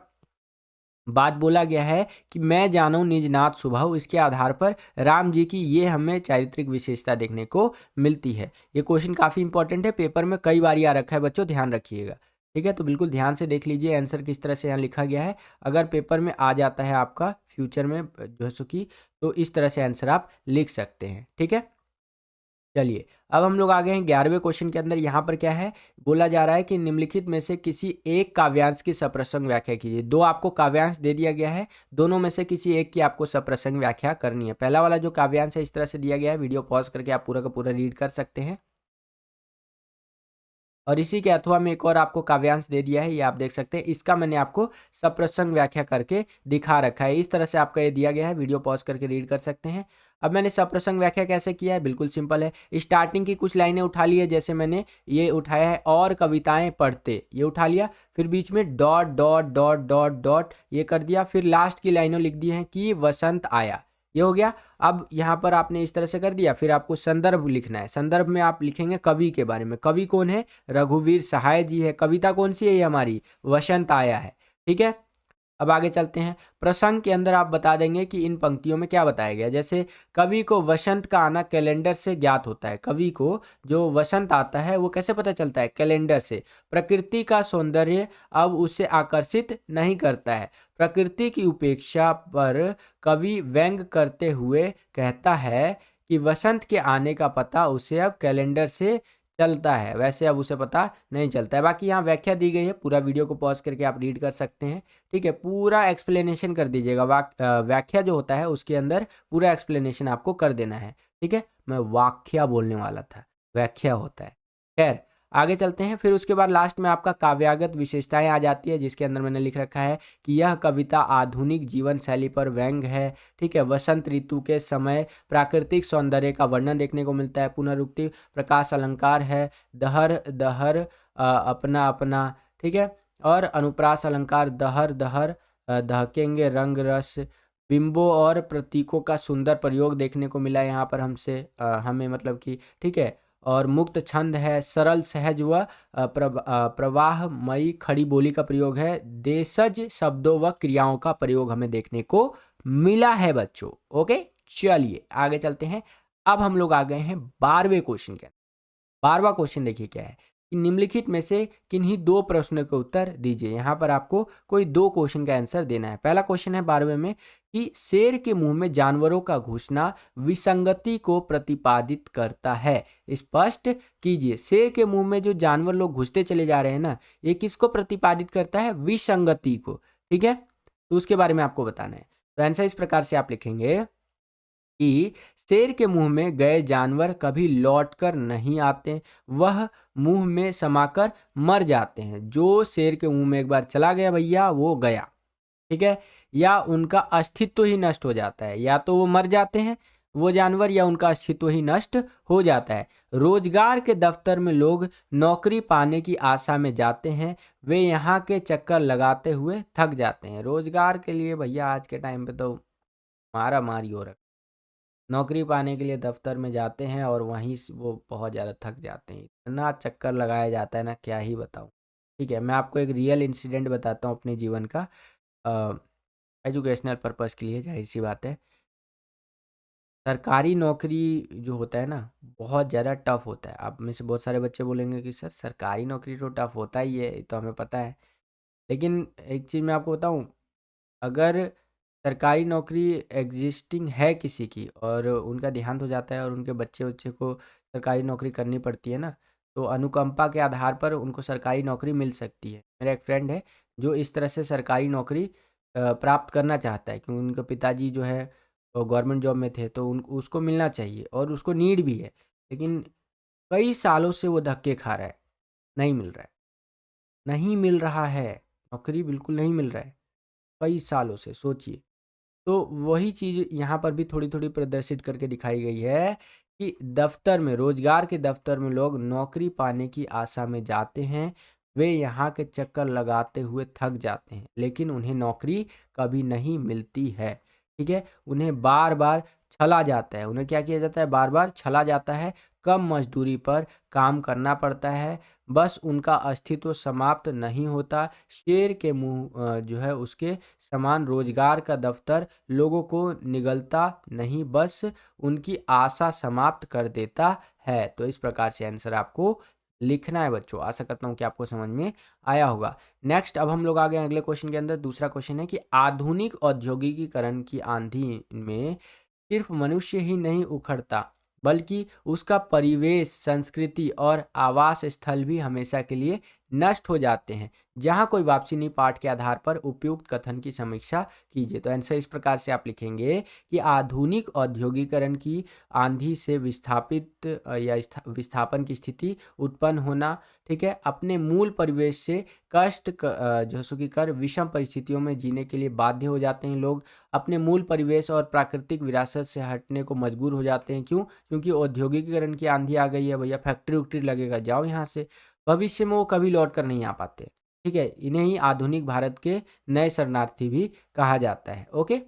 बात बोला गया है कि मैं जानूं निज नाथ स्वभाव, इसके आधार पर राम जी की ये हमें चारित्रिक विशेषता देखने को मिलती है। ये क्वेश्चन काफ़ी इंपॉर्टेंट है, पेपर में कई बार आ रखा है बच्चों, ध्यान रखिएगा, ठीक है। तो बिल्कुल ध्यान से देख लीजिए आंसर किस तरह से यहाँ लिखा गया है। अगर पेपर में आ जाता है आपका फ्यूचर में जो है सो कि, तो इस तरह से आंसर आप लिख सकते हैं, ठीक है। चलिए अब हम लोग आ गए हैं 11वें क्वेश्चन के अंदर। यहाँ पर क्या है, बोला जा रहा है कि निम्नलिखित में से किसी एक काव्यांश की सप्रसंग व्याख्या कीजिए। दो आपको काव्यांश दे दिया गया है, दोनों में से किसी एक की आपको सप्रसंग व्याख्या करनी है। पहला वाला जो काव्यांश है इस तरह से दिया गया है, वीडियो पॉज करके आप पूरा का पूरा रीड कर सकते हैं। और इसी के अथवा में एक और आपको काव्यांश दे दिया है, ये आप देख सकते हैं। इसका मैंने आपको सप्रसंग व्याख्या करके दिखा रखा है। इस तरह से आपका ये दिया गया है, वीडियो पॉज करके रीड कर सकते हैं। अब मैंने सप्रसंग व्याख्या कैसे किया है, बिल्कुल सिंपल है। स्टार्टिंग की कुछ लाइनें उठा ली है, जैसे मैंने ये उठाया है, और कविताएं पढ़ते, ये उठा लिया। फिर बीच में dot dot dot dot dot ये कर दिया। फिर लास्ट की लाइनों लिख दी हैं कि वसंत आया, ये हो गया। अब यहाँ पर आपने इस तरह से कर दिया। फिर आपको संदर्भ लिखना है। संदर्भ में आप लिखेंगे कवि के बारे में। कवि कौन है? रघुवीर सहाय जी है। कविता कौन सी है? ये हमारी वसंत आया है, ठीक है। अब आगे चलते हैं। प्रसंग के अंदर आप बता देंगे कि इन पंक्तियों में क्या बताया गया। जैसे कवि को वसंत का आना कैलेंडर से ज्ञात होता है। कवि को जो वसंत आता है वो कैसे पता चलता है? कैलेंडर से। प्रकृति का सौंदर्य अब उसे आकर्षित नहीं करता है। प्रकृति की उपेक्षा पर कवि व्यंग करते हुए कहता है कि वसंत के आने का पता उसे अब कैलेंडर से चलता है, वैसे अब उसे पता नहीं चलता है। बाकी यहाँ व्याख्या दी गई है, पूरा वीडियो को पॉज करके आप रीड कर सकते हैं, ठीक है। पूरा एक्सप्लेनेशन कर दीजिएगा। व्याख्या जो होता है उसके अंदर पूरा एक्सप्लेनेशन आपको कर देना है, ठीक है। मैं व्याख्या बोलने वाला था, व्याख्या होता है। खैर आगे चलते हैं। फिर उसके बाद लास्ट में आपका काव्यागत विशेषताएं आ जाती है, जिसके अंदर मैंने लिख रखा है कि यह कविता आधुनिक जीवन शैली पर व्यंग है, ठीक है। वसंत ऋतु के समय प्राकृतिक सौंदर्य का वर्णन देखने को मिलता है। पुनरुक्ति, प्रकाश अलंकार है, दहर दहर अपना अपना, ठीक है। और अनुप्रास अलंकार, दहर दहर दहकेंगे रंग रस, बिंबों और प्रतीकों का सुंदर प्रयोग देखने को मिला यहाँ पर हमसे, हमें मतलब कि, ठीक है। और मुक्त छंद है, सरल सहज व प्रवाहमयी खड़ी बोली का प्रयोग है। देशज शब्दों व क्रियाओं का प्रयोग हमें देखने को मिला है बच्चों। ओके चलिए आगे चलते हैं। अब हम लोग आ गए हैं 12वें क्वेश्चन के। 12वां क्वेश्चन देखिए क्या है कि निम्नलिखित में से किन्हीं दो प्रश्नों के उत्तर दीजिए। यहाँ पर आपको कोई दो क्वेश्चन का आंसर देना है। पहला क्वेश्चन है 12वें में कि शेर के मुंह में जानवरों का घुसना विसंगति को प्रतिपादित करता है। स्पष्ट कीजिए। शेर के मुंह में जो जानवर लोग घुसते चले जा रहे हैं ना, ये किसको प्रतिपादित करता है? विसंगति को, ठीक है। तो उसके बारे में आपको बताना है। तो आंसर इस प्रकार से आप लिखेंगे कि शेर के मुंह में गए जानवर कभी लौटकर नहीं आते, वह मुंह में समाकर मर जाते हैं। जो शेर के मुंह में एक बार चला गया भैया, वो गया, ठीक है। या उनका अस्तित्व ही नष्ट हो जाता है, या तो वो मर जाते हैं वो जानवर या उनका अस्तित्व ही नष्ट हो जाता है। रोजगार के दफ्तर में लोग नौकरी पाने की आशा में जाते हैं, वे यहाँ के चक्कर लगाते हुए थक जाते हैं। रोजगार के लिए भैया आज के टाइम पे तो मारा मारी हो रहा है। नौकरी पाने के लिए दफ्तर में जाते हैं और वहीं से वो बहुत ज़्यादा थक जाते हैं। इतना चक्कर लगाया जाता है ना, क्या ही बताऊँ। ठीक है, मैं आपको एक रियल इंसिडेंट बताता हूँ अपने जीवन का, एजुकेशनल पर्पज़ के लिए, ज़ाहिर-सी बात है। सरकारी नौकरी जो होता है ना, बहुत ज़्यादा टफ़ होता है। आप में से बहुत सारे बच्चे बोलेंगे कि सर सरकारी नौकरी तो टफ़ होता ही है, ये तो हमें पता है। लेकिन एक चीज़ मैं आपको बताऊँ, अगर सरकारी नौकरी एग्जिस्टिंग है किसी की और उनका देहांत हो जाता है और उनके बच्चे-वच्चे को सरकारी नौकरी करनी पड़ती है ना, तो अनुकंपा के आधार पर उनको सरकारी नौकरी मिल सकती है। मेरा एक फ्रेंड है जो इस तरह से सरकारी नौकरी प्राप्त करना चाहता है, क्योंकि उनके पिताजी जो है वो गवर्नमेंट जॉब में थे, तो उन उसको मिलना चाहिए और उसको नीड भी है। लेकिन कई सालों से वो धक्के खा रहा है, नहीं मिल रहा है, नहीं मिल रहा है, नौकरी बिल्कुल नहीं मिल रहा है, कई सालों से, सोचिए। तो वही चीज़ यहाँ पर भी थोड़ी-थोड़ी प्रदर्शित करके दिखाई गई है कि दफ़्तर में, रोज़गार के दफ़्तर में लोग नौकरी पाने की आशा में जाते हैं। वे यहाँ के चक्कर लगाते हुए थक जाते हैं, लेकिन उन्हें नौकरी कभी नहीं मिलती है। ठीक है? उन्हें बार-बार छला जाता है। उन्हें क्या किया जाता है? बार-बार छला जाता है, कम मज़दूरी पर काम करना पड़ता है। बस उनका अस्तित्व समाप्त नहीं होता। शेर के मुँह जो है उसके समान रोज़गार का दफ़्तर लोगों को निगलता नहीं, बस उनकी आशा समाप्त कर देता है। तो इस प्रकार से आंसर आपको लिखना है बच्चों। आशा करता हूँ कि आपको समझ में आया होगा। नेक्स्ट अब हम लोग आ गए अगले क्वेश्चन के अंदर। दूसरा क्वेश्चन है कि आधुनिक औद्योगिकीकरण की आंधी में सिर्फ मनुष्य ही नहीं उखड़ता, बल्कि उसका परिवेश, संस्कृति और आवास स्थल भी हमेशा के लिए नष्ट हो जाते हैं। जहाँ कोई वापसी नहीं, पाठ के आधार पर उपयुक्त कथन की समीक्षा कीजिए। तो आंसर इस प्रकार से आप लिखेंगे कि आधुनिक औद्योगिकरण की आंधी से विस्थापित विस्थापन की स्थिति उत्पन्न होना, ठीक है, अपने मूल परिवेश से जो सो कि कर विषम परिस्थितियों में जीने के लिए बाध्य हो जाते हैं लोग। अपने मूल परिवेश और प्राकृतिक विरासत से हटने को मजबूर हो जाते हैं। क्यों? क्योंकि औद्योगिकीकरण की आंधी आ गई है भैया, फैक्ट्री-वैक्ट्री लगेगा, जाओ यहाँ से। भविष्य में वो कभी लौट कर नहीं आ पाते। ठीक है? इन्हें ही आधुनिक भारत के नए शरणार्थी भी कहा जाता है। ओके?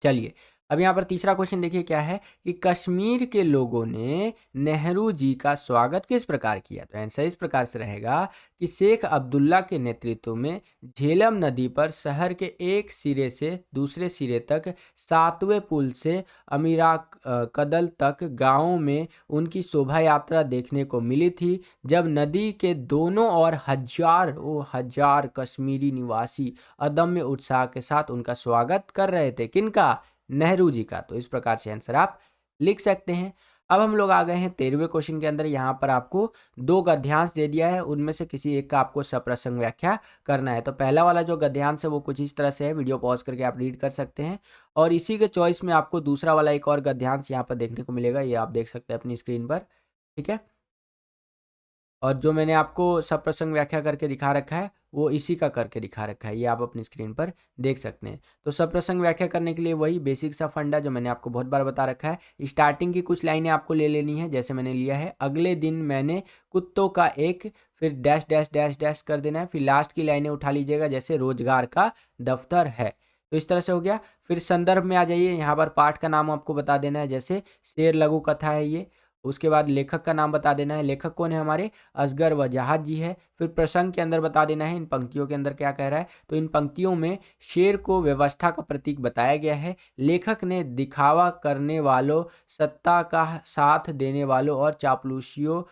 चलिए, अब यहाँ पर तीसरा क्वेश्चन देखिए क्या है कि कश्मीर के लोगों ने नेहरू जी का स्वागत किस प्रकार किया? तो आंसर इस प्रकार से रहेगा कि शेख अब्दुल्ला के नेतृत्व में झेलम नदी पर शहर के एक सिरे से दूसरे सिरे तक 7वें पुल से अमीरा कदल तक गांवों में उनकी शोभा यात्रा देखने को मिली थी। जब नदी के दोनों ओर हजार कश्मीरी निवासी अदम्य उत्साह के साथ उनका स्वागत कर रहे थे। किनका? नेहरू जी का। तो इस प्रकार से आंसर आप लिख सकते हैं। अब हम लोग आ गए हैं 13वें क्वेश्चन के अंदर। यहाँ पर आपको 2 गद्यांश दे दिया है, उनमें से किसी एक का आपको सप्रसंग व्याख्या करना है। तो पहला वाला जो गद्यांश है वो कुछ इस तरह से है, वीडियो पॉज करके आप रीड कर सकते हैं। और इसी के चॉइस में आपको दूसरा वाला एक और गद्यांश यहाँ पर देखने को मिलेगा, ये आप देख सकते हैं अपनी स्क्रीन पर। ठीक है? और जो मैंने आपको सप्रसंग व्याख्या करके दिखा रखा है वो इसी का करके दिखा रखा है, ये आप अपनी स्क्रीन पर देख सकते हैं। तो सप्रसंग व्याख्या करने के लिए वही बेसिक सा फंडा जो मैंने आपको बहुत बार बता रखा है। स्टार्टिंग की कुछ लाइनें आपको ले लेनी है, जैसे मैंने लिया है, अगले दिन मैंने कुत्तों का एक, फिर डैश डैश डैश डैश कर देना है, फिर लास्ट की लाइनें उठा लीजिएगा, जैसे रोजगार का दफ्तर है। तो इस तरह से हो गया। फिर संदर्भ में आ जाइए, यहाँ पर पाठ का नाम आपको बता देना है, जैसे शेर लघु कथा है ये। उसके बाद लेखक का नाम बता देना है, लेखक कौन है हमारे? असगर वजाहत जी है। फिर प्रसंग के अंदर बता देना है इन पंक्तियों के अंदर क्या कह रहा है। तो इन पंक्तियों में शेर को व्यवस्था का प्रतीक बताया गया है। लेखक ने दिखावा करने वालों, सत्ता का साथ देने वालों और चापलूसियों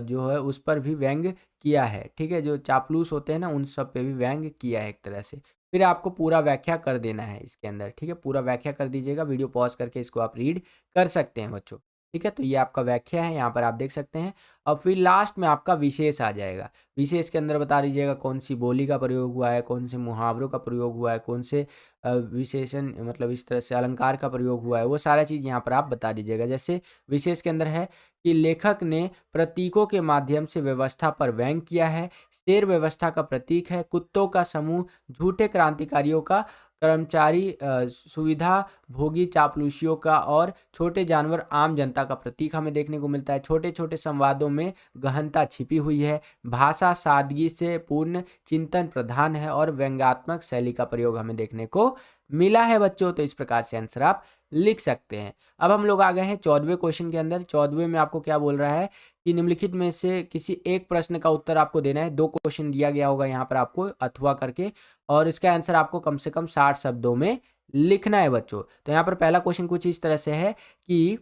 जो है उस पर भी व्यंग किया है। ठीक है, जो चापलूस होते हैं ना उन सब पे भी व्यंग किया है एक तरह से। फिर आपको पूरा व्याख्या कर देना है इसके अंदर। ठीक है, पूरा व्याख्या कर दीजिएगा, वीडियो पॉज करके इसको आप रीड कर सकते हैं बच्चों। ठीक है, तो ये आपका व्याख्या है, यहाँ पर आप देख सकते हैं। और फिर लास्ट में आपका विशेष आ जाएगा। विशेष के अंदर बता दीजिएगा कौन सी बोली का प्रयोग हुआ है, कौन से मुहावरों का प्रयोग हुआ है, कौन से विशेषण मतलब इस तरह से अलंकार का प्रयोग हुआ है, वो सारा चीज़ यहाँ पर आप बता दीजिएगा। जैसे विशेष के अंदर है कि लेखक ने प्रतीकों के माध्यम से व्यवस्था पर व्यंग किया है। शेर व्यवस्था का प्रतीक है। कुत्तों का समूह झूठे क्रांतिकारियों का, कर्मचारी सुविधा भोगी चापलूसियों का और छोटे जानवर आम जनता का प्रतीक हमें देखने को मिलता है। छोटे छोटे संवादों में गहनता छिपी हुई है। भाषा सादगी से पूर्ण, चिंतन प्रधान है और व्यंग्यात्मक शैली का प्रयोग हमें देखने को मिला है बच्चों। तो इस प्रकार से आंसर आप लिख सकते हैं। अब हम लोग आ गए हैं 14वें क्वेश्चन के अंदर। 14वें में आपको क्या बोल रहा है कि निम्नलिखित में से किसी एक प्रश्न का उत्तर आपको देना है। 2 क्वेश्चन दिया गया होगा यहाँ पर आपको अथवा करके, और इसका आंसर आपको कम से कम 60 शब्दों में लिखना है बच्चों। तो यहाँ पर पहला क्वेश्चन कुछ इस तरह से है कि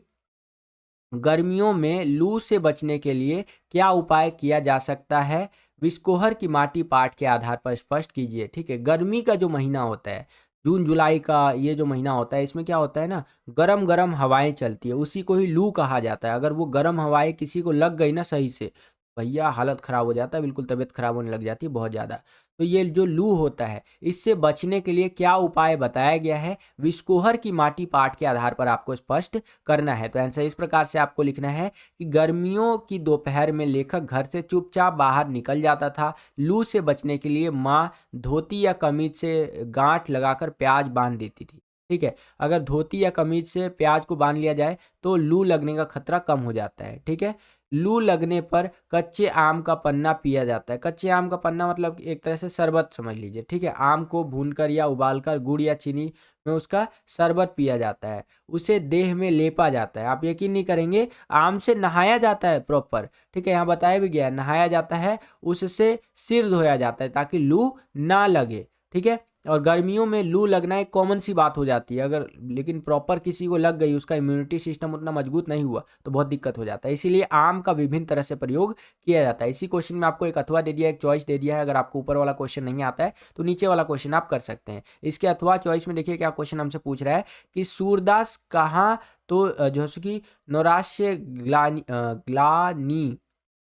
गर्मियों में लू से बचने के लिए क्या उपाय किया जा सकता है? विस्कोहर की माटी पाठ के आधार पर स्पष्ट कीजिए। ठीक है, गर्मी का जो महीना होता है, जून जुलाई का ये जो महीना होता है, इसमें क्या होता है ना, गरम गरम हवाएं चलती है, उसी को ही लू कहा जाता है। अगर वो गरम हवाएं किसी को लग गई ना सही से, भैया हालत खराब हो जाता है, बिल्कुल तबीयत खराब होने लग जाती है बहुत ज़्यादा। तो ये जो लू होता है, इससे बचने के लिए क्या उपाय बताया गया है? विस्कोहर की माटी पाठ के आधार पर आपको स्पष्ट करना है। तो आंसर इस प्रकार से आपको लिखना है कि गर्मियों की दोपहर में लेखक घर से चुपचाप बाहर निकल जाता था। लू से बचने के लिए माँ धोती या कमीज से गांठ लगाकर प्याज बांध देती थी। ठीक है, अगर धोती या कमीज से प्याज को बांध लिया जाए तो लू लगने का खतरा कम हो जाता है। ठीक है, लू लगने पर कच्चे आम का पन्ना पिया जाता है। कच्चे आम का पन्ना मतलब एक तरह से शरबत समझ लीजिए। ठीक है, आम को भूनकर या उबालकर गुड़ या चीनी में उसका शरबत पिया जाता है। उसे देह में लेपा जाता है। आप यकीन नहीं करेंगे, आम से नहाया जाता है प्रॉपर। ठीक है, यहाँ बताया भी गया है, नहाया जाता है, उससे सिर धोया जाता है ताकि लू ना लगे। ठीक है, और गर्मियों में लू लगना एक कॉमन सी बात हो जाती है। अगर लेकिन प्रॉपर किसी को लग गई, उसका इम्यूनिटी सिस्टम उतना मजबूत नहीं हुआ तो बहुत दिक्कत हो जाता है। इसीलिए आम का विभिन्न तरह से प्रयोग किया जाता है। इसी क्वेश्चन में आपको एक अथवा दे दिया है, एक चॉइस दे दिया है। अगर आपको ऊपर वाला क्वेश्चन नहीं आता है तो नीचे वाला क्वेश्चन आप कर सकते हैं। इसके अथवा चॉइस में देखिए क्या क्वेश्चन हमसे पूछ रहा है कि सूरदास कहाँ, तो जो कि नौराश्य ग्लानि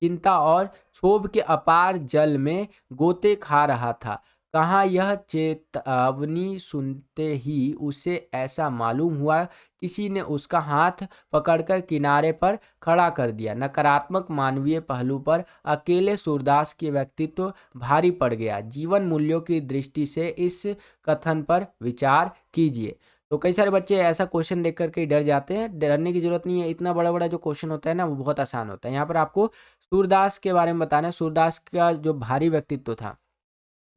चिंता और क्षोभ के अपार जल में गोते खा रहा था। कहाँ यह चेतावनी सुनते ही उसे ऐसा मालूम हुआ किसी ने उसका हाथ पकड़कर किनारे पर खड़ा कर दिया। नकारात्मक मानवीय पहलू पर अकेले सूरदास के व्यक्तित्व भारी पड़ गया। जीवन मूल्यों की दृष्टि से इस कथन पर विचार कीजिए। तो कई सारे बच्चे ऐसा क्वेश्चन देख करके डर जाते हैं। डरने की जरूरत नहीं है, इतना बड़ा बड़ा जो क्वेश्चन होता है ना वो बहुत आसान होता है। यहाँ पर आपको सूरदास के बारे में बताना है। सूरदास का जो भारी व्यक्तित्व था,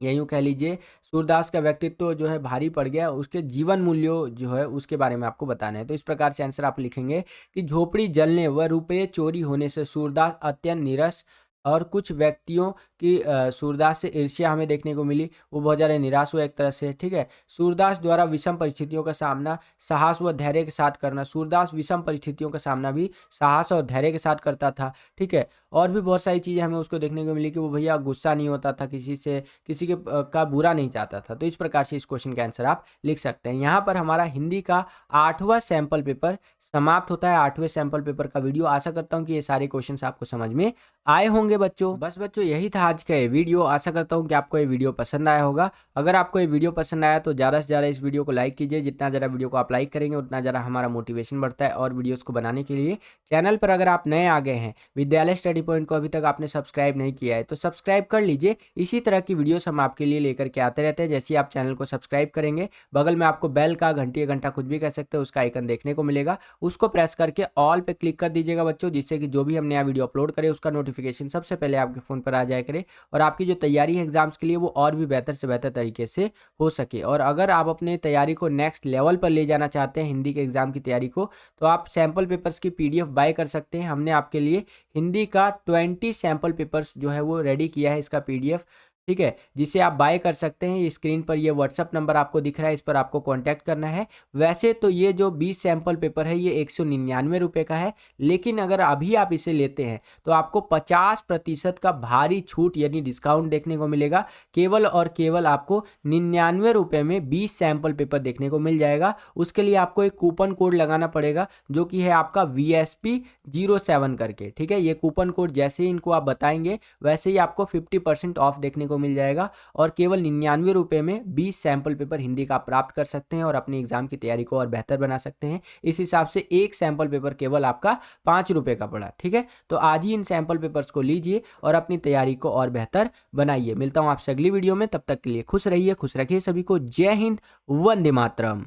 या यूँ कह लीजिए सूरदास का व्यक्तित्व जो है भारी पड़ गया, उसके जीवन मूल्यों जो है उसके बारे में आपको बताना है। तो इस प्रकार से आंसर आप लिखेंगे कि झोपड़ी जलने व रुपये चोरी होने से सूरदास अत्यंत निराश, और कुछ व्यक्तियों की सूरदास से ईर्ष्या हमें देखने को मिली, वो बहुत ज़्यादा निराश हुआ एक तरह से। ठीक है, सूरदास द्वारा विषम परिस्थितियों का सामना साहस व धैर्य के साथ करना। सूरदास विषम परिस्थितियों का सामना भी साहस और धैर्य के साथ करता था। ठीक है, और भी बहुत सारी चीज़ें हमें उसको देखने को मिली कि वो भैया गुस्सा नहीं होता था किसी से, किसी के का बुरा नहीं चाहता था। तो इस प्रकार से इस क्वेश्चन का आंसर आप लिख सकते हैं। यहाँ पर हमारा हिंदी का 8वां सैंपल पेपर समाप्त होता है। 8वें सैंपल पेपर का वीडियो, आशा करता हूँ कि ये सारे क्वेश्चंस आपको समझ में आए होंगे बच्चों। बस बच्चों यही था आज का ये वीडियो। आशा करता हूँ कि आपको ये वीडियो पसंद आया होगा। अगर आपको ये वीडियो पसंद आया तो ज़्यादा से ज़्यादा इस वीडियो को लाइक कीजिए। जितना ज़्यादा वीडियो को आप लाइक करेंगे उतना ज़्यादा हमारा मोटिवेशन बढ़ता है और वीडियोज़ को बनाने के लिए। चैनल पर अगर आप नए आ गए हैं, विद्यालय स्टडी पॉइंट को अभी तक आपने सब्सक्राइब नहीं किया है तो सब्सक्राइब कर लीजिए। इसी तरह की वीडियोस हम आपके लिए लेकर के आते रहते हैं। जैसे ही आप चैनल को सब्सक्राइब करेंगे, बगल में आपको बेल का, घंटी या घंटा कुछ भी कह सकते हैं, उसका आइकन देखने को मिलेगा। उसको प्रेस करके ऑल पे क्लिक कर दीजिएगा बच्चों, जिससे कि जो भी हम नया वीडियो अपलोड करें उसका नोटिफिकेशन सबसे पहले आपके फ़ोन पर आ जाया करे और आपकी जो तैयारी है एग्जाम्स के लिए वो और भी बेहतर से बेहतर तरीके से हो सके। और अगर आप अपने तैयारी को नेक्स्ट लेवल पर ले जाना चाहते हैं, हिंदी के एग्जाम की तैयारी को, तो आप सैम्पल पेपर्स की PDF बाय कर सकते हैं। हमने आपके लिए हिंदी का 20 सैम्पल पेपर्स जो है वो रेडी किया है, इसका PDF। ठीक है, जिसे आप बाय कर सकते हैं। स्क्रीन पर ये WhatsApp नंबर आपको दिख रहा है, इस पर आपको कांटेक्ट करना है। वैसे तो ये जो 20 सैंपल पेपर है ये 199 रुपये का है, लेकिन अगर अभी आप इसे लेते हैं तो आपको 50% का भारी छूट यानी डिस्काउंट देखने को मिलेगा। केवल और केवल आपको 99 रुपये में 20 सैंपल पेपर देखने को मिल जाएगा। उसके लिए आपको एक कूपन कोड लगाना पड़ेगा जो कि है आपका VSP07 करके। ठीक है, ये कूपन कोड जैसे ही इनको आप बताएंगे वैसे ही आपको 50% ऑफ देखने को को मिल जाएगा और केवल 99 रुपये में 20 सैम्पल पेपर हिंदी का प्राप्त कर सकते हैं और अपनी एग्जाम की तैयारी को और बेहतर बना सकते हैं। इस हिसाब से एक सैम्पल पेपर केवल आपका 5 रुपये का पड़ा। ठीक है, तो आज ही इन सैम्पल पेपर्स को लीजिए और अपनी तैयारी को और बेहतर बनाइए। मिलता हूँ आपसे अगली वीडियो में, तब तक के लिए खुश रहिए, खुश रखिए सभी को। जय हिंद, वंदे मातरम।